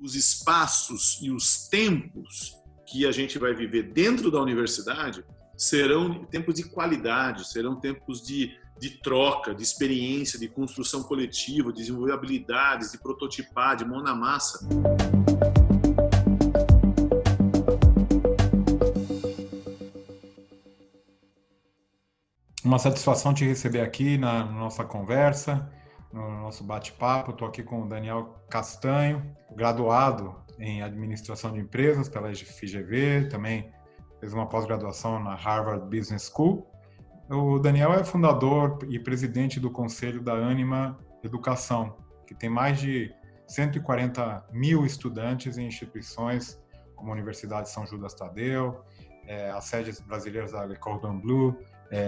os espaços e os tempos que a gente vai viver dentro da universidade serão tempos de qualidade, serão tempos de troca, de experiência, de construção coletiva, de desenvolver habilidades, de prototipar, de mão na massa. Uma satisfação te receber aqui na nossa conversa, no nosso bate-papo. Estou aqui com o Daniel Castanho, graduado em Administração de Empresas pela FGV, também fez uma pós-graduação na Harvard Business School. O Daniel é fundador e presidente do Conselho da Ânima Educação, que tem mais de 140 mil estudantes em instituições como a Universidade São Judas Tadeu, as sedes brasileiras da Cordon Bleu,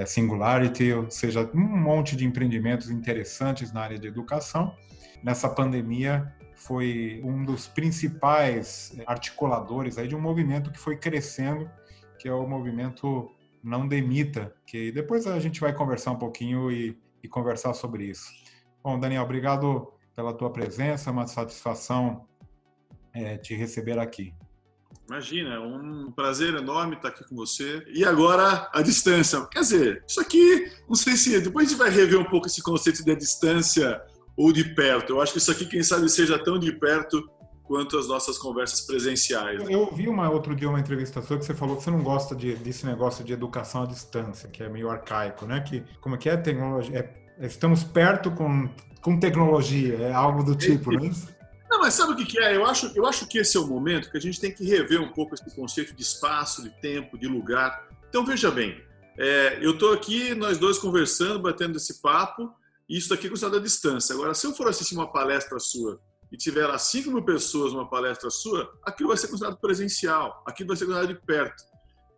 Singularity, ou seja, um monte de empreendimentos interessantes na área de educação. Nessa pandemia, foi um dos principais articuladores aí de um movimento que foi crescendo, que é o movimento Não Demita, que depois a gente vai conversar um pouquinho e conversar sobre isso. Bom, Daniel, obrigado pela tua presença, é uma satisfação te receber aqui. Imagina, é um prazer enorme estar aqui com você. E agora, a distância. Quer dizer, isso aqui, não sei se depois a gente vai rever um pouco esse conceito de distância ou de perto. Eu acho que isso aqui, quem sabe, seja tão de perto quanto as nossas conversas presenciais. Eu ouvi outro dia uma entrevista sua que você falou que você não gosta desse negócio de educação à distância, que é meio arcaico, né? Como é que é tecnologia? Estamos perto com tecnologia, é algo do tipo, não é isso? Não, mas sabe o que é? Eu acho que esse é o momento que a gente tem que rever um pouco esse conceito de espaço, de tempo, de lugar. Então, veja bem, eu estou aqui, nós dois conversando, batendo esse papo, e isso aqui é considerado à distância. Agora, se eu for assistir uma palestra sua e tiver lá 5 mil pessoas numa palestra sua, aquilo vai ser considerado presencial, aquilo vai ser considerado de perto.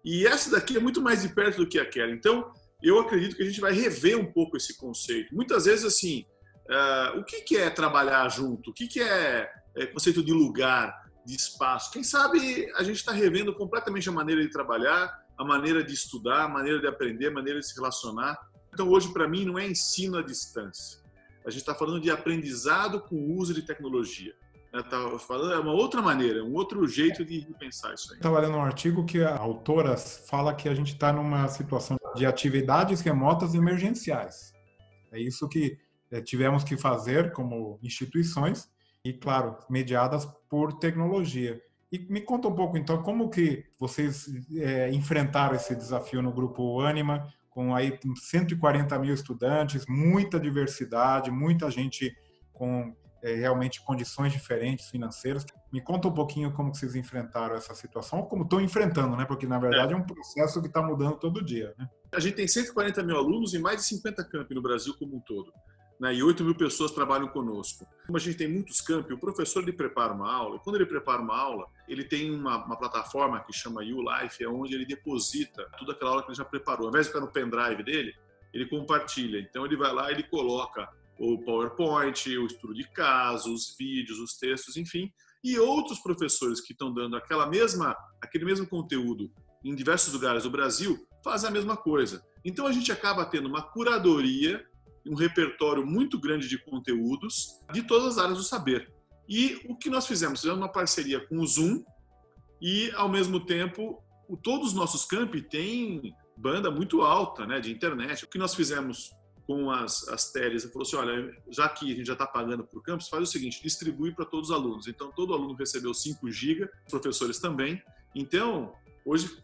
E essa daqui é muito mais de perto do que aquela. Então, eu acredito que a gente vai rever um pouco esse conceito. Muitas vezes, assim, o que é trabalhar junto? O que é conceito de lugar, de espaço? Quem sabe a gente está revendo completamente a maneira de trabalhar, a maneira de estudar, a maneira de aprender, a maneira de se relacionar. Então, hoje, para mim, não é ensino à distância. A gente está falando de aprendizado com o uso de tecnologia. Está falando, é uma outra maneira, um outro jeito de pensar isso aí. Estava lendo um artigo que a autora fala que a gente está numa situação de atividades remotas emergenciais. É isso que tivemos que fazer como instituições e, claro, mediadas por tecnologia. E me conta um pouco, então, como que vocês enfrentaram esse desafio no Grupo Ânima, com aí 140 mil estudantes, muita diversidade, muita gente com realmente condições diferentes financeiras. Me conta um pouquinho como que vocês enfrentaram essa situação, ou como estão enfrentando, né? Porque, na verdade, é um processo que está mudando todo dia, né? A gente tem 140 mil alunos em mais de 50 campi no Brasil como um todo, né? E 8 mil pessoas trabalham conosco. Como a gente tem muitos campi, o professor ele prepara uma aula, e quando ele prepara uma aula, ele tem uma plataforma que chama YouLife, onde ele deposita toda aquela aula que ele já preparou. Ao invés de ficar no pendrive dele, ele compartilha. Então ele vai lá e ele coloca o PowerPoint, o estudo de caso, os vídeos, os textos, enfim. E outros professores que estão dando aquele mesmo conteúdo em diversos lugares do Brasil fazem a mesma coisa. Então a gente acaba tendo uma curadoria, um repertório muito grande de conteúdos de todas as áreas do saber. E o que nós fizemos? Fizemos uma parceria com o Zoom e, ao mesmo tempo, todos os nossos campi têm banda muito alta, né, de internet. O que nós fizemos com as teles, ele falou assim, olha, já que a gente já está pagando por campus, faz o seguinte, distribui para todos os alunos. Então, todo aluno recebeu 5 GB, os professores também. Então, hoje,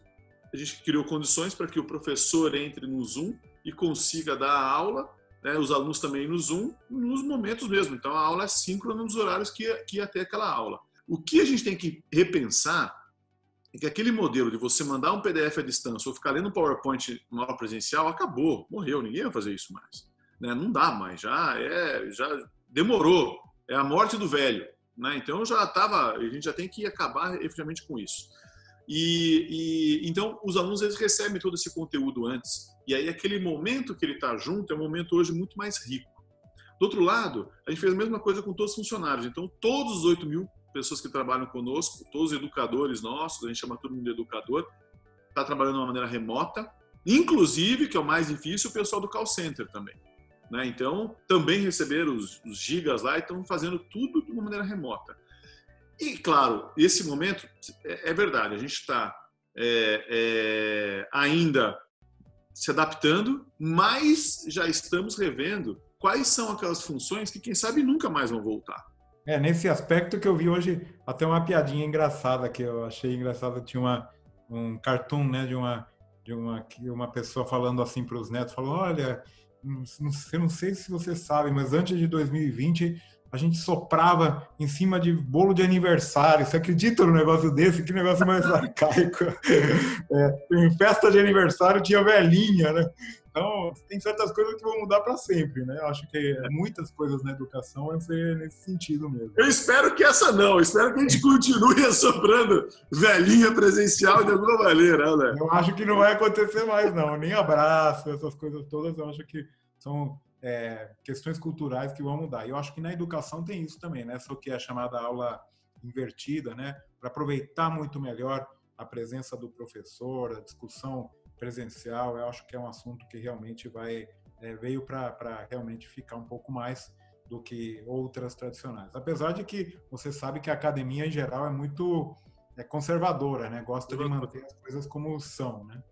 a gente criou condições para que o professor entre no Zoom e consiga dar a aula, né, os alunos também no Zoom, nos momentos mesmo. Então, a aula é síncrona nos horários que ia ter aquela aula. O que a gente tem que repensar é que aquele modelo de você mandar um PDF à distância ou ficar lendo um PowerPoint numa aula presencial acabou, morreu, ninguém vai fazer isso mais. Né? Não dá mais, já demorou, é a morte do velho. Né? Então, a gente já tem que acabar efetivamente com isso. Então, os alunos eles recebem todo esse conteúdo antes. E aí, aquele momento que ele está junto é um momento hoje muito mais rico. Do outro lado, a gente fez a mesma coisa com todos os funcionários. Então, todos os 8 mil pessoas que trabalham conosco, todos os educadores nossos, a gente chama todo mundo de educador, está trabalhando de uma maneira remota. Inclusive, que é o mais difícil, o pessoal do call center também. Né? Então, também receberam os gigas lá e estão fazendo tudo de uma maneira remota. E, claro, esse momento é verdade, a gente está ainda se adaptando, mas já estamos revendo quais são aquelas funções que, quem sabe, nunca mais vão voltar. Nesse aspecto que eu vi hoje, até uma piadinha engraçada que eu achei engraçada, tinha um cartoon, né, de uma pessoa falando assim para os netos, falando, olha, eu não sei se você sabe, mas antes de 2020 a gente soprava em cima de bolo de aniversário. Você acredita num negócio desse? Que negócio mais arcaico. Em festa de aniversário tinha velhinha, né? Então, tem certas coisas que vão mudar para sempre, né? Eu acho que muitas coisas na educação vão ser nesse sentido mesmo. Eu espero que essa não. Eu espero que a gente continue assoprando velhinha presencial de alguma maneira, né? Eu acho que não vai acontecer mais, não. Nem abraço, essas coisas todas, eu acho que são questões culturais que vão mudar. E eu acho que na educação tem isso também, né? Essa que é a chamada aula invertida, né? Para aproveitar muito melhor a presença do professor, a discussão presencial. Eu acho que é um assunto que realmente veio para realmente ficar um pouco mais do que outras tradicionais. Apesar de que você sabe que a academia, em geral, é muito conservadora, né? Gosta de manter as coisas como são, né?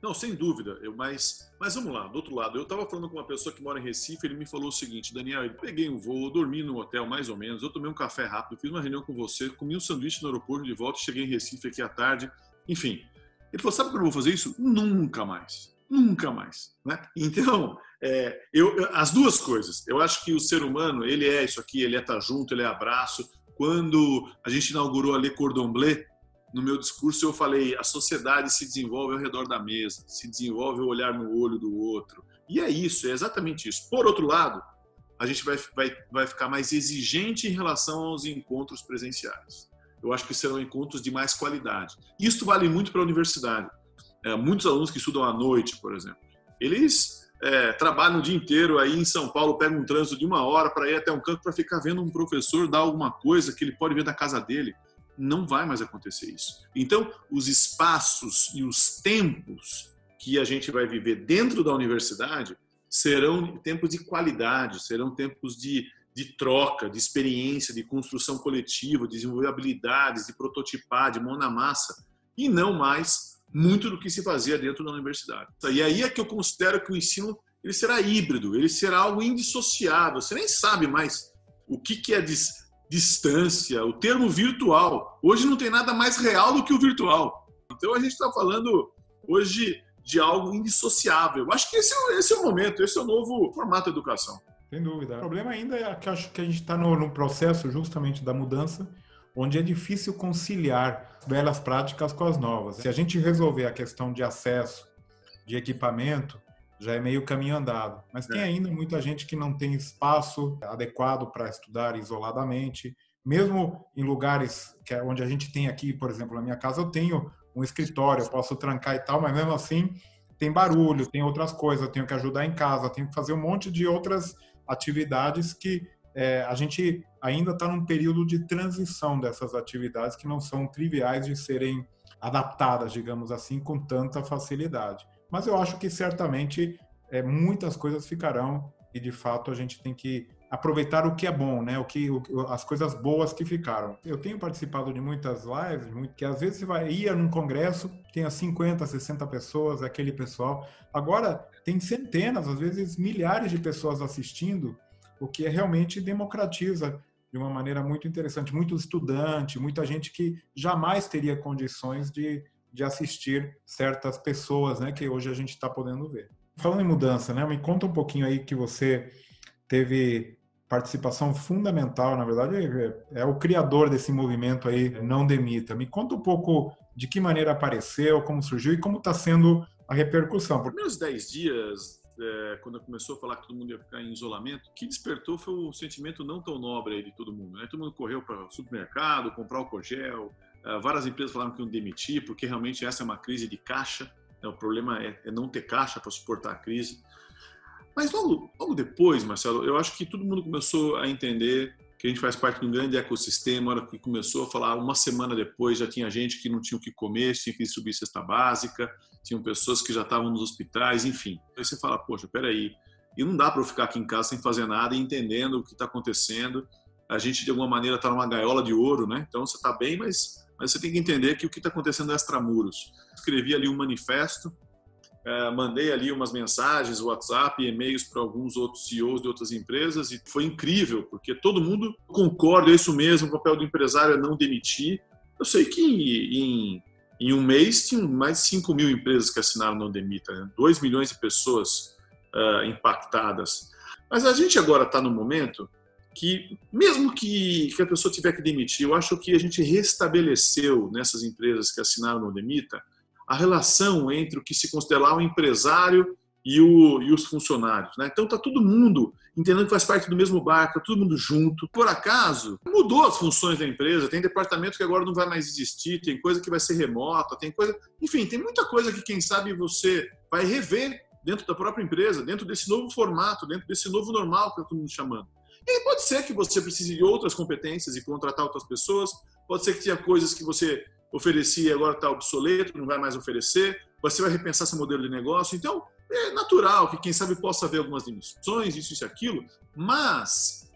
Não, sem dúvida. Mas vamos lá, do outro lado. Eu estava falando com uma pessoa que mora em Recife, ele me falou o seguinte, Daniel, eu peguei um voo, dormi no hotel mais ou menos, eu tomei um café rápido, fiz uma reunião com você, comi um sanduíche no aeroporto de volta, cheguei em Recife aqui à tarde, enfim. Ele falou, sabe quando eu vou fazer isso? Nunca mais. Nunca mais. Né? Então, as duas coisas. Eu acho que o ser humano, ele é isso aqui, ele é estar junto, ele é abraço. Quando a gente inaugurou a Le Cordon Bleu, no meu discurso eu falei, a sociedade se desenvolve ao redor da mesa, se desenvolve ao olhar no olho do outro. E é isso, é exatamente isso. Por outro lado, a gente vai ficar mais exigente em relação aos encontros presenciais. Eu acho que serão encontros de mais qualidade. Isso vale muito para a universidade. Muitos alunos que estudam à noite, por exemplo, eles trabalham o dia inteiro aí em São Paulo, pegam um trânsito de 1 hora para ir até um canto para ficar vendo um professor dar alguma coisa que ele pode ver da casa dele. Não vai mais acontecer isso. Então, os espaços e os tempos que a gente vai viver dentro da universidade serão tempos de qualidade, serão tempos de troca, de experiência, de construção coletiva, de desenvolver habilidades, de prototipar, de mão na massa, e não mais muito do que se fazia dentro da universidade. E aí é que eu considero que o ensino ele será híbrido, ele será algo indissociável. Você nem sabe mais o que é distância, o termo virtual. Hoje não tem nada mais real do que o virtual. Então a gente está falando hoje de algo indissociável. Eu acho que esse é o momento, esse é o novo formato de educação. Sem dúvida. O problema ainda é que eu acho que a gente está no processo justamente da mudança, onde é difícil conciliar velhas práticas com as novas. Se a gente resolver a questão de acesso, de equipamento, já é meio caminho andado. Mas tem ainda muita gente que não tem espaço adequado para estudar isoladamente. Mesmo em lugares onde a gente tem aqui, por exemplo, na minha casa, eu tenho um escritório, eu posso trancar e tal, mas mesmo assim tem barulho, tem outras coisas, eu tenho que ajudar em casa, tenho que fazer um monte de outras atividades que a gente ainda está num período de transição dessas atividades que não são triviais de serem adaptadas, digamos assim, com tanta facilidade. Mas eu acho que certamente muitas coisas ficarão e, de fato, a gente tem que aproveitar o que é bom, né? As coisas boas que ficaram. Eu tenho participado de muitas lives, que às vezes você ia num congresso, tem 50, 60 pessoas, aquele pessoal. Agora, tem centenas, às vezes milhares de pessoas assistindo, o que realmente democratiza de uma maneira muito interessante. Muito estudante, muita gente que jamais teria condições de assistir certas pessoas, né, que hoje a gente está podendo ver. Falando em mudança, né, me conta um pouquinho aí que você teve participação fundamental, na verdade, é o criador desse movimento aí, Não Demita. Me conta um pouco de que maneira apareceu, como surgiu e como está sendo a repercussão. Nos primeiros 10 dias, quando começou a falar que todo mundo ia ficar em isolamento, o que despertou foi o sentimento não tão nobre aí de todo mundo, né? Todo mundo correu para o supermercado, comprar álcool gel, várias empresas falaram que iam demitir, porque realmente essa é uma crise de caixa, né? O problema é não ter caixa para suportar a crise. Mas logo depois, Marcelo, eu acho que todo mundo começou a entender que a gente faz parte de um grande ecossistema. A hora que começou a falar, uma semana depois já tinha gente que não tinha o que comer, tinha que distribuir cesta básica, tinham pessoas que já estavam nos hospitais, enfim. Aí você fala, poxa, peraí, e não dá para eu ficar aqui em casa sem fazer nada e entendendo o que está acontecendo. a gente de alguma maneira está numa gaiola de ouro, né? Então você está bem, mas você tem que entender que o que está acontecendo é extramuros. Escrevi ali um manifesto, mandei ali umas mensagens, WhatsApp, e-mails para alguns outros CEOs de outras empresas e foi incrível, porque todo mundo concorda, é isso mesmo, o papel do empresário é não demitir. Eu sei que em um mês tinham mais de 5 mil empresas que assinaram não demita, né? 2 milhões de pessoas impactadas. Mas a gente agora está no momento que, mesmo que a pessoa tiver que demitir, eu acho que a gente restabeleceu nessas empresas que assinaram não demita a relação entre o que se considera o empresário e os funcionários, né? Então está todo mundo entendendo que faz parte do mesmo barco, está todo mundo junto. Por acaso, mudou as funções da empresa, tem departamento que agora não vai mais existir, tem coisa que vai ser remota, tem coisa... Enfim, tem muita coisa que, quem sabe, você vai rever dentro da própria empresa, dentro desse novo formato, dentro desse novo normal que está todo mundo chamando. E aí pode ser que você precise de outras competências e contratar outras pessoas, pode ser que tenha coisas que você oferecia e agora está obsoleto, não vai mais oferecer, você vai repensar seu modelo de negócio. Então, é natural que, quem sabe, possa haver algumas demissões, isso e aquilo, mas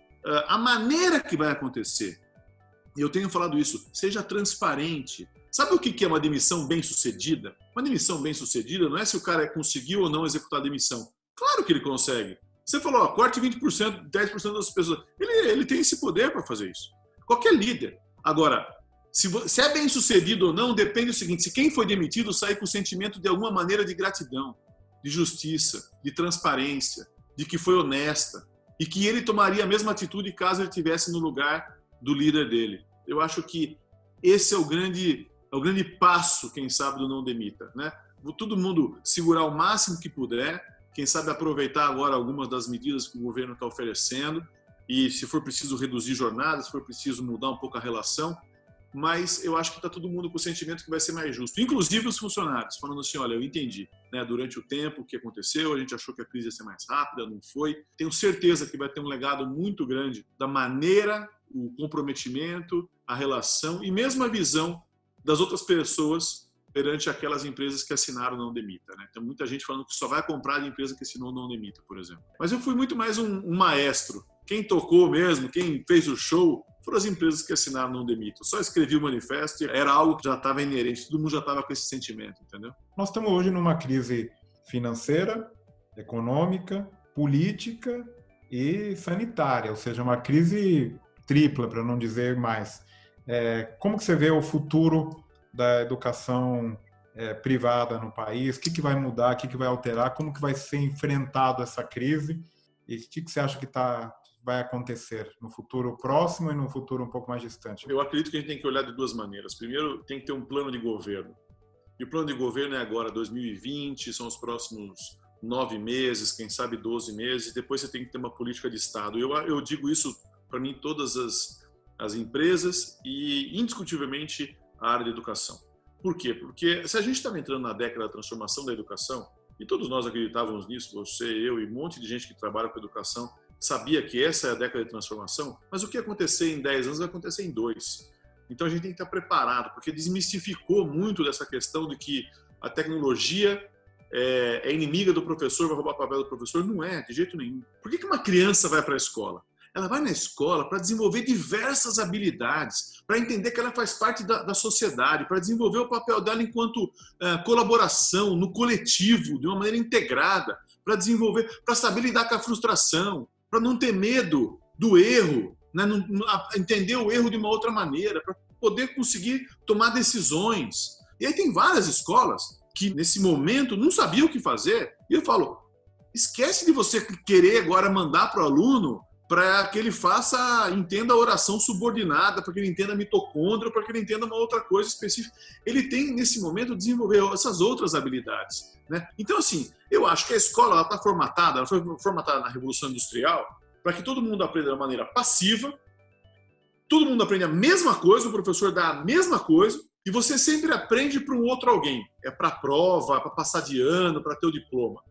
a maneira que vai acontecer, e eu tenho falado isso, seja transparente. Sabe o que é uma demissão bem-sucedida? Uma demissão bem-sucedida não é se o cara conseguiu ou não executar a demissão. Claro que ele consegue. Você falou, corte 20%, 10% das pessoas. Ele tem esse poder para fazer isso. Qualquer líder. Agora, se é bem-sucedido ou não, depende do seguinte, se quem foi demitido sair com o sentimento de alguma maneira de gratidão, de justiça, de transparência, de que foi honesta e que ele tomaria a mesma atitude caso ele estivesse no lugar do líder dele. Eu acho que esse é o grande passo, quem sabe, do não demita, né? Todo mundo segurar o máximo que puder, quem sabe aproveitar agora algumas das medidas que o governo está oferecendo e, se for preciso, reduzir jornadas, se for preciso mudar um pouco a relação, mas eu acho que está todo mundo com o sentimento que vai ser mais justo, inclusive os funcionários, falando assim, olha, eu entendi, né, durante o tempo o que aconteceu, a gente achou que a crise ia ser mais rápida, não foi. Tenho certeza que vai ter um legado muito grande da maneira, o comprometimento, a relação e mesmo a visão das outras pessoas perante aquelas empresas que assinaram o não demita, né? Tem muita gente falando que só vai comprar de empresa que assinou o não demita, por exemplo. Mas eu fui muito mais um maestro. Quem tocou mesmo, quem fez o show, foram as empresas que assinaram o não demita. Eu só escrevi o manifesto e era algo que já estava inerente, todo mundo já estava com esse sentimento, entendeu? Nós estamos hoje numa crise financeira, econômica, política e sanitária, ou seja, uma crise tripla, para não dizer mais. Como que você vê o futuro da educação privada no país? O que vai mudar? O que vai alterar? Como que vai ser enfrentado essa crise? E o que você acha que vai acontecer no futuro próximo e no futuro um pouco mais distante? Eu acredito que a gente tem que olhar de duas maneiras. Primeiro, tem que ter um plano de governo. E o plano de governo é agora, 2020, são os próximos 9 meses, quem sabe 12 meses. Depois você tem que ter uma política de Estado. Eu digo isso para mim, todas as empresas e, indiscutivelmente, a área de educação. Por quê? Porque se a gente estava entrando na década da transformação da educação, e todos nós acreditávamos nisso, você, eu e um monte de gente que trabalha com educação, sabia que essa é a década de transformação, mas o que acontecer em 10 anos vai acontecer em 2. Então a gente tem que estar preparado, porque desmistificou muito dessa questão de que a tecnologia é inimiga do professor, vai roubar o papel do professor. Não é, de jeito nenhum. Por que uma criança vai para a escola? Ela vai na escola para desenvolver diversas habilidades, para entender que ela faz parte da sociedade, para desenvolver o papel dela enquanto colaboração, no coletivo, de uma maneira integrada, para desenvolver, para saber lidar com a frustração, para não ter medo do erro, né? Entender o erro de uma outra maneira, para poder conseguir tomar decisões. E aí tem várias escolas que, nesse momento, não sabiam o que fazer. E eu falo, esquece de você querer agora mandar para o aluno para que ele entenda a oração subordinada, para que ele entenda a mitocôndria, para que ele entenda uma outra coisa específica. Ele tem, nesse momento, desenvolver essas outras habilidades, né? Então, assim, eu acho que a escola está formatada, ela foi formatada na Revolução Industrial, para que todo mundo aprenda de maneira passiva, todo mundo aprende a mesma coisa, o professor dá a mesma coisa, e você sempre aprende para um outro alguém. É para a prova, para passar de ano, para ter o diploma.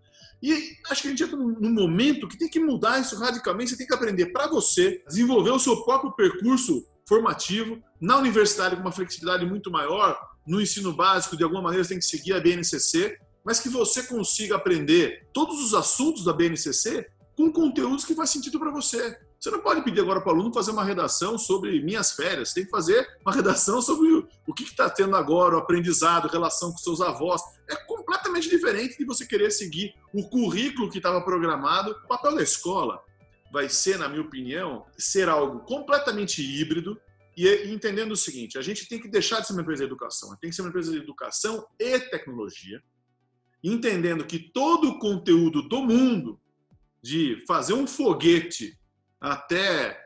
E acho que a gente entra num momento que tem que mudar isso radicalmente. Você tem que aprender para você, desenvolver o seu próprio percurso formativo, na universidade com uma flexibilidade muito maior, no ensino básico, de alguma maneira, você tem que seguir a BNCC, mas que você consiga aprender todos os assuntos da BNCC com conteúdos que faz sentido para você. Você não pode pedir agora para o aluno fazer uma redação sobre minhas férias. Você tem que fazer uma redação sobre o que está tendo agora, o aprendizado, relação com seus avós. É completamente diferente de você querer seguir o currículo que estava programado. O papel da escola vai ser, na minha opinião, ser algo completamente híbrido e entendendo o seguinte, a gente tem que deixar de ser uma empresa de educação. Tem que ser uma empresa de educação e tecnologia, entendendo que todo o conteúdo do mundo, de fazer um foguete até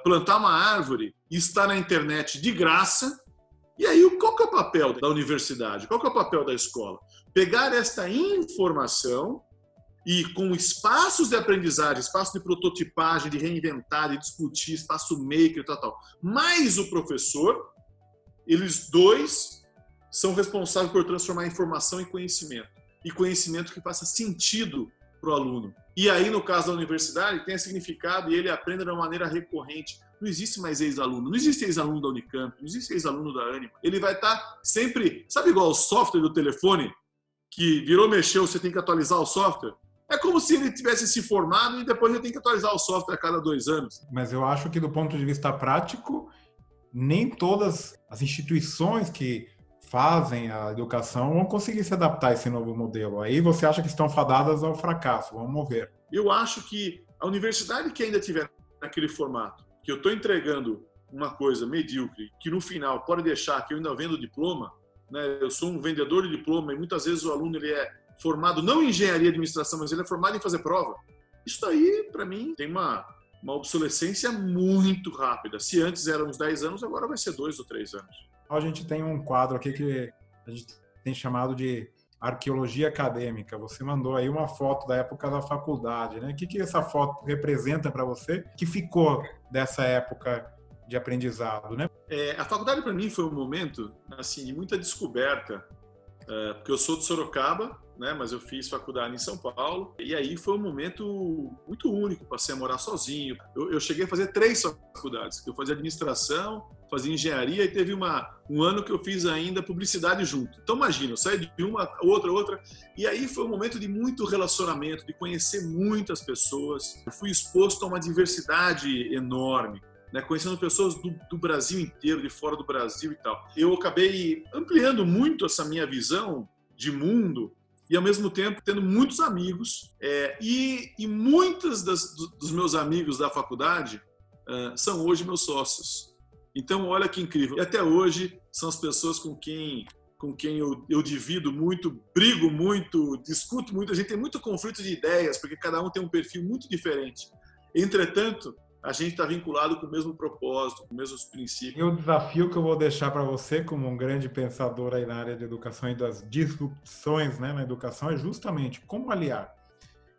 plantar uma árvore e estar na internet de graça. E aí, qual que é o papel da universidade? Qual que é o papel da escola? Pegar esta informação e com espaços de aprendizagem, espaço de prototipagem, de reinventar, de discutir, espaço maker, tal, mais o professor, eles dois são responsáveis por transformar informação em conhecimento. E conhecimento que faça sentido para o aluno. E aí, no caso da universidade, tem significado e ele aprende de uma maneira recorrente. Não existe mais ex-aluno. Não existe ex-aluno da Unicamp, não existe ex-aluno da Anima. Ele vai estar sempre... Sabe igual o software do telefone? Que virou, mexeu, você tem que atualizar o software? É como se ele tivesse se formado e depois ele tem que atualizar o software a cada 2 anos. Mas eu acho que, do ponto de vista prático, nem todas as instituições que fazem a educação vão conseguir se adaptar a esse novo modelo. Aí você acha que estão fadadas ao fracasso? Vamos ver. Eu acho que a universidade que ainda tiver naquele formato, que eu estou entregando uma coisa medíocre, que no final pode deixar que eu ainda vendo diploma, né? Eu sou um vendedor de diploma e muitas vezes o aluno ele é formado não em engenharia e administração, mas ele é formado em fazer prova. Isso daí, para mim, tem uma obsolescência muito rápida. Se antes era uns 10 anos, agora vai ser 2 ou 3 anos. A gente tem um quadro aqui que a gente tem chamado de arqueologia acadêmica. Você mandou aí uma foto da época da faculdade, né? O que essa foto representa para você que ficou dessa época de aprendizado, né? A faculdade para mim foi um momento assim de muita descoberta, porque eu sou de Sorocaba, né? Mas eu fiz faculdade em São Paulo e aí foi um momento muito único. Passei a morar sozinho. Eu cheguei a fazer 3 faculdades. Eu fazia administração, fazia engenharia e teve um ano que eu fiz ainda publicidade junto. Então imagina, eu saí de uma, outra, e aí foi um momento de muito relacionamento, de conhecer muitas pessoas. Eu fui exposto a uma diversidade enorme, né? Conhecendo pessoas do Brasil inteiro, de fora do Brasil e tal. Eu acabei ampliando muito essa minha visão de mundo e ao mesmo tempo tendo muitos amigos e muitos dos meus amigos da faculdade são hoje meus sócios. Então, olha que incrível. E até hoje são as pessoas com quem eu divido muito, brigo muito, discuto muito. A gente tem muito conflito de ideias, porque cada um tem um perfil muito diferente. Entretanto, a gente está vinculado com o mesmo propósito, com os mesmos princípios. E o desafio que eu vou deixar para você, como um grande pensador aí na área de educação e das disrupções, né, na educação, é justamente como aliar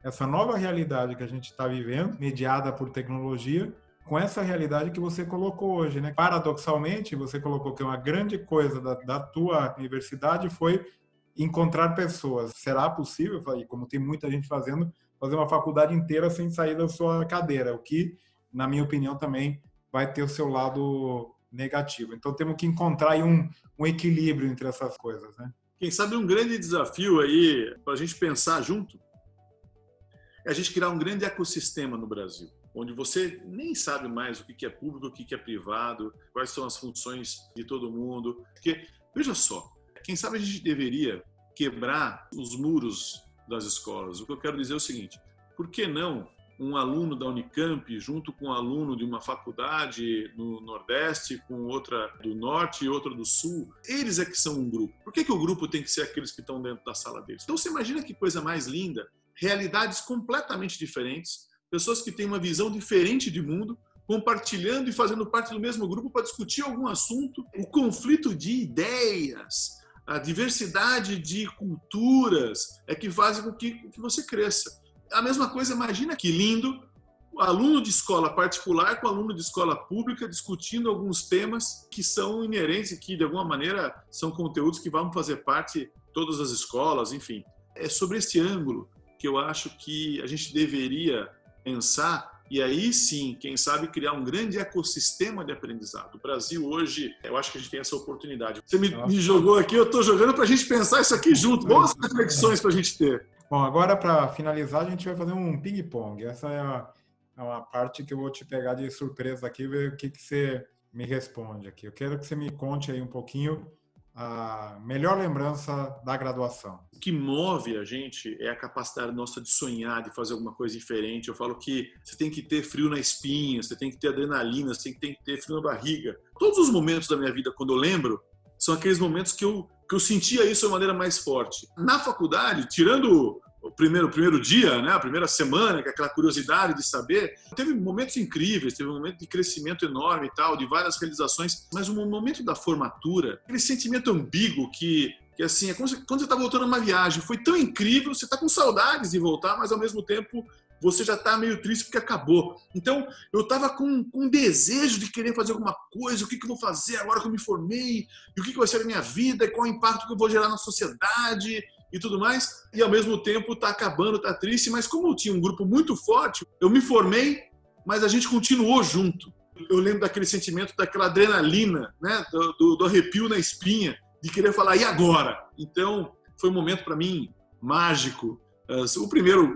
essa nova realidade que a gente está vivendo, mediada por tecnologia, com essa realidade que você colocou hoje, né? Paradoxalmente, você colocou que uma grande coisa da tua universidade foi encontrar pessoas. Será possível, como tem muita gente fazendo, fazer uma faculdade inteira sem sair da sua cadeira, o que, na minha opinião, também vai ter o seu lado negativo. Então, temos que encontrar aí um equilíbrio entre essas coisas, né? Quem sabe um grande desafio aí para a gente pensar junto é a gente criar um grande ecossistema no Brasil, onde você nem sabe mais o que é público, o que é privado, quais são as funções de todo mundo. Porque, veja só, quem sabe a gente deveria quebrar os muros das escolas. O que eu quero dizer é o seguinte, por que não um aluno da Unicamp junto com um aluno de uma faculdade no Nordeste, com outra do Norte e outra do Sul? Eles é que são um grupo. Por que o grupo tem que ser aqueles que estão dentro da sala deles? Então, você imagina que coisa mais linda, realidades completamente diferentes, pessoas que têm uma visão diferente de mundo, compartilhando e fazendo parte do mesmo grupo para discutir algum assunto. O conflito de ideias, a diversidade de culturas é que fazem com que você cresça. A mesma coisa, imagina que lindo, o aluno de escola particular com o aluno de escola pública discutindo alguns temas que são inerentes e que, de alguma maneira, são conteúdos que vão fazer parte de todas as escolas, enfim. É sobre esse ângulo que eu acho que a gente deveria pensar e aí sim, quem sabe, criar um grande ecossistema de aprendizado. O Brasil hoje, eu acho que a gente tem essa oportunidade. Você me jogou aqui, eu estou jogando para a gente pensar isso aqui junto. Boas reflexões para a gente ter. Bom, agora para finalizar, a gente vai fazer um ping-pong. Essa é é uma parte que eu vou te pegar de surpresa aqui, ver o que você me responde aqui. Eu quero que você me conte aí um pouquinho a melhor lembrança da graduação. O que move a gente é a capacidade nossa de sonhar, de fazer alguma coisa diferente. Eu falo que você tem que ter frio na espinha, você tem que ter adrenalina, você tem que ter frio na barriga. Todos os momentos da minha vida, quando eu lembro, são aqueles momentos que eu sentia isso de maneira mais forte. Na faculdade, tirando o primeiro dia, né, a primeira semana, que é aquela curiosidade de saber, teve momentos incríveis, teve um momento de crescimento enorme e tal, de várias realizações, mas o momento da formatura, aquele sentimento ambíguo que assim, é quando você está voltando a uma viagem, foi tão incrível, você está com saudades de voltar, mas ao mesmo tempo você já está meio triste porque acabou. Então, eu estava com um desejo de querer fazer alguma coisa, o que eu vou fazer agora que eu me formei, e o que vai ser a minha vida, e qual o impacto que eu vou gerar na sociedade, e tudo mais, e ao mesmo tempo tá acabando, tá triste, mas como eu tinha um grupo muito forte, eu me formei, mas a gente continuou junto. Eu lembro daquele sentimento, daquela adrenalina, né, do arrepio na espinha, de querer falar, e agora? Então, foi um momento para mim mágico.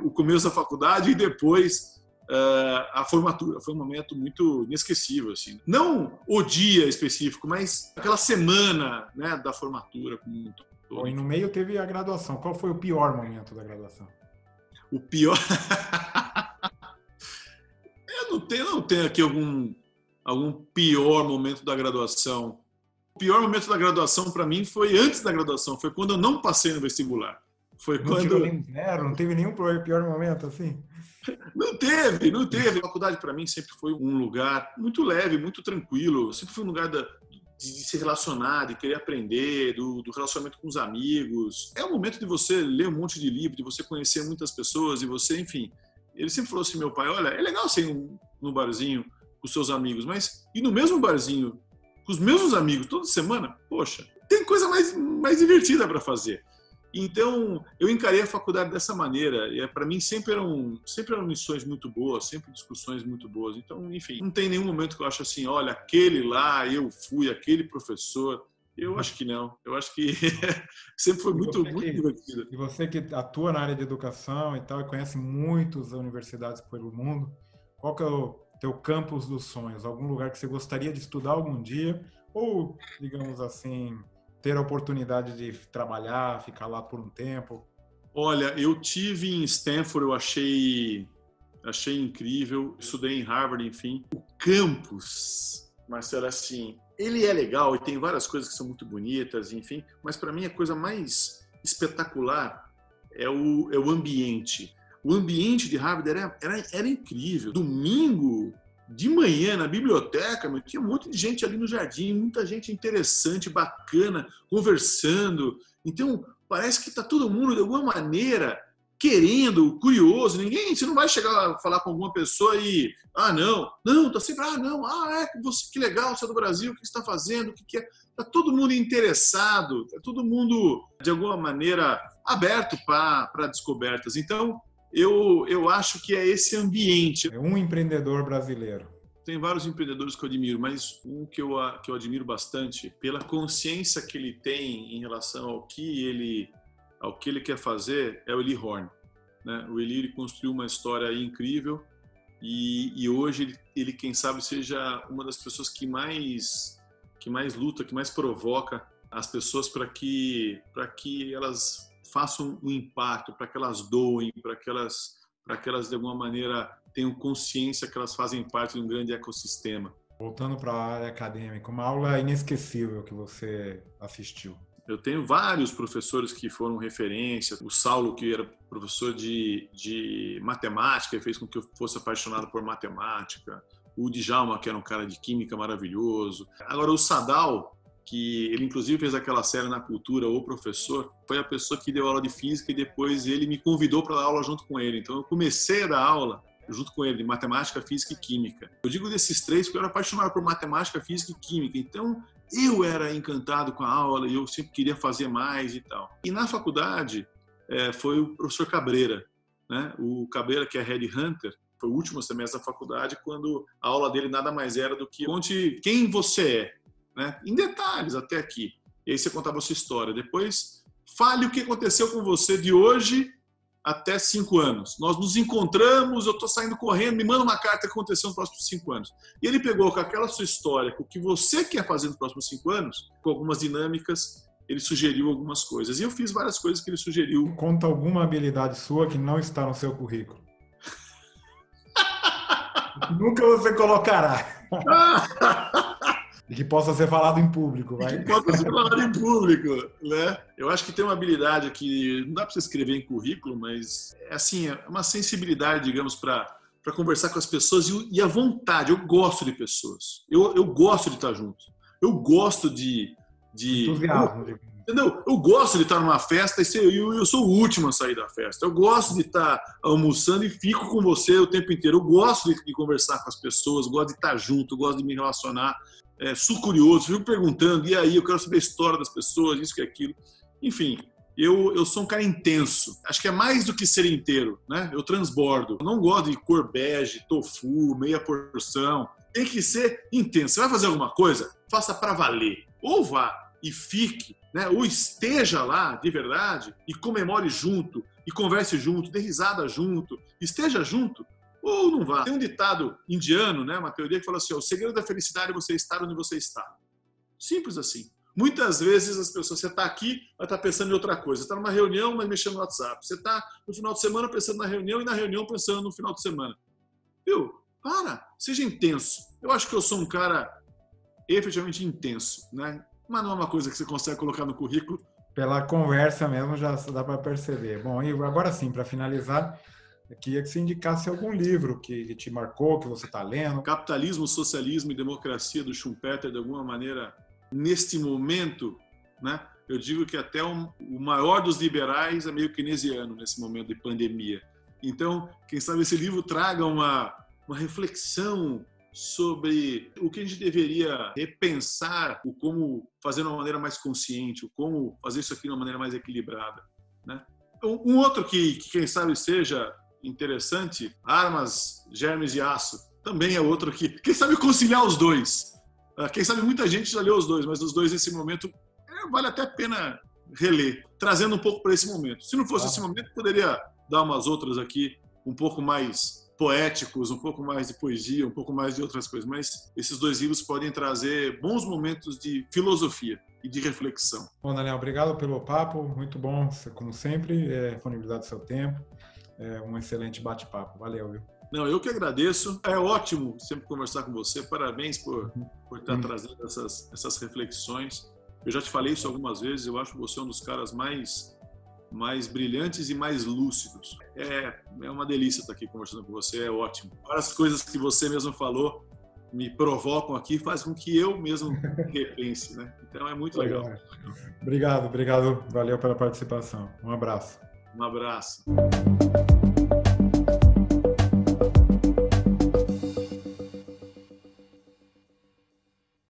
O começo da faculdade e depois a formatura. Foi um momento muito inesquecível, assim. Não o dia específico, mas aquela semana, né, da formatura como um todo. Bom, e no meio teve a graduação. Qual foi o pior momento da graduação? O pior... Eu não tenho aqui algum pior momento da graduação. O pior momento da graduação para mim foi antes da graduação, foi quando eu não passei no vestibular. Foi não quando... tirou nem zero, não teve nenhum pior momento assim? Não teve. A faculdade para mim sempre foi um lugar muito leve, muito tranquilo. Sempre foi um lugar de se relacionar, de querer aprender, do relacionamento com os amigos. É o momento de você ler um monte de livro, de você conhecer muitas pessoas, e você, enfim... Ele sempre falou assim, meu pai, olha, é legal você ir no barzinho com os seus amigos, mas ir no mesmo barzinho com os mesmos amigos toda semana, poxa, tem coisa mais divertida para fazer. Então, eu encarei a faculdade dessa maneira. E para mim sempre eram lições muito boas, sempre discussões muito boas. Então, enfim, não tem nenhum momento que eu acho assim, olha, aquele lá, eu fui, aquele professor. Eu acho que não. Eu acho que sempre foi muito divertido. E você que atua na área de educação e tal, e conhece muitas universidades pelo mundo, qual que é o teu campus dos sonhos? Algum lugar que você gostaria de estudar algum dia? Ou, digamos assim, ter a oportunidade de trabalhar, ficar lá por um tempo? Olha, eu tive em Stanford, eu achei incrível. Estudei em Harvard, enfim. O campus, Marcelo, assim... Ele é legal e tem várias coisas que são muito bonitas, enfim, mas para mim a coisa mais espetacular é o ambiente. O ambiente de Harvard era incrível. Domingo, de manhã, na biblioteca, tinha um monte de gente ali no jardim, muita gente interessante, bacana, conversando. Então, parece que está todo mundo, de alguma maneira, querendo, curioso. Você não vai chegar a falar com alguma pessoa e tá sempre, que legal, você é do Brasil, o que você está fazendo, o que é? Está todo mundo interessado, está todo mundo, de alguma maneira, aberto para descobertas. Então, eu acho que é esse ambiente. É um empreendedor brasileiro. Tem vários empreendedores que eu admiro, mas um que eu admiro bastante, pela consciência que ele tem em relação ao que ele quer fazer, é o Eli Horn. Né? O Eli construiu uma história incrível e hoje ele, quem sabe, seja uma das pessoas que mais luta, que mais provoca as pessoas para que elas façam um impacto, para que elas doem, para que elas de alguma maneira tenham consciência que elas fazem parte de um grande ecossistema. Voltando para a área acadêmica, uma aula inesquecível que você assistiu. Eu tenho vários professores que foram referência. O Saulo, que era professor de matemática, fez com que eu fosse apaixonado por matemática. O Djalma, que era um cara de química maravilhoso. Agora, o Sadal, que ele inclusive fez aquela série na Cultura, O Professor, foi a pessoa que deu aula de física e depois ele me convidou para dar aula junto com ele. Então, eu comecei a dar aula junto com ele, de matemática, física e química. Eu digo desses três porque eu era apaixonado por matemática, física e química. Então, eu era encantado com a aula e eu sempre queria fazer mais e tal. E na faculdade, foi o professor Cabreira, né? O Cabreira, que é headhunter, foi o último semestre da faculdade, quando a aula dele nada mais era do que conte quem você é, né? Em detalhes até aqui. E aí você contava a sua história. Depois, fale o que aconteceu com você de hoje até 5 anos. Nós nos encontramos, eu estou saindo correndo, me manda uma carta que aconteceu nos próximos 5 anos. E ele pegou com aquela sua história, com o que você quer fazer nos próximos 5 anos, com algumas dinâmicas, ele sugeriu algumas coisas. E eu fiz várias coisas que ele sugeriu. Conta alguma habilidade sua que não está no seu currículo. Nunca você colocará. E que possa ser falado em público, vai? Que possa ser falado em público, né? Eu acho que tem uma habilidade aqui, não dá para você escrever em currículo, mas é assim, é uma sensibilidade, digamos, para conversar com as pessoas e a vontade. Eu gosto de pessoas. Eu gosto de estar junto. Eu gosto de entusiasmo. Entendeu? Eu gosto de estar numa festa e eu sou o último a sair da festa. Eu gosto de estar almoçando e fico com você o tempo inteiro. Eu gosto de conversar com as pessoas, gosto de estar junto, gosto de me relacionar. Sou curioso, fico perguntando, e aí, eu quero saber a história das pessoas, isso que aquilo. Enfim, eu sou um cara intenso. Acho que é mais do que ser inteiro, né? Eu transbordo. Eu não gosto de cor bege, tofu, meia porção. Tem que ser intenso. Você vai fazer alguma coisa? Faça para valer. Ou vá e fique, né? Ou esteja lá de verdade e comemore junto, e converse junto, dê risada junto, esteja junto. Ou não vá. Tem um ditado indiano, né, uma teoria que fala assim, o segredo da felicidade é você estar onde você está. Simples assim. Muitas vezes as pessoas, você está aqui, mas está pensando em outra coisa. Você está numa reunião, mas mexendo no WhatsApp. Você está no final de semana pensando na reunião e na reunião pensando no final de semana. Viu? Seja intenso. Eu acho que eu sou um cara efetivamente intenso, né? Mas não é uma coisa que você consegue colocar no currículo. Pela conversa mesmo já dá para perceber. Bom, e agora sim, para finalizar, eu queria que você indicasse algum livro que te marcou, que você está lendo. Capitalismo, Socialismo e Democracia, do Schumpeter, de alguma maneira, neste momento, né, eu digo que até o maior dos liberais é meio keynesiano nesse momento de pandemia. Então, quem sabe esse livro traga uma reflexão sobre o que a gente deveria repensar, o como fazer de uma maneira mais consciente, o como fazer isso aqui de uma maneira mais equilibrada, né? Um outro que quem sabe seja interessante, Armas, Germes e Aço, também é outro que, quem sabe conciliar os dois. Quem sabe muita gente já leu os dois, mas os dois nesse momento vale até a pena reler, trazendo um pouco para esse momento. Se não fosse esse momento, poderia dar umas outras aqui, um pouco mais poéticos, um pouco mais de poesia, um pouco mais de outras coisas, mas esses dois livros podem trazer bons momentos de filosofia e de reflexão. Bom, Daniel, obrigado pelo papo, muito bom, como sempre, disponibilidade do seu tempo, um excelente bate-papo, valeu, viu? Não, eu que agradeço, é ótimo sempre conversar com você, parabéns por estar trazendo essas reflexões. Eu já te falei isso algumas vezes, eu acho que você é um dos caras mais brilhantes e mais lúcidos. É uma delícia estar aqui conversando com você, é ótimo. Várias coisas que você mesmo falou me provocam aqui, faz com que eu mesmo repense, né? Então é muito legal. Obrigado, valeu pela participação. Um abraço. Um abraço.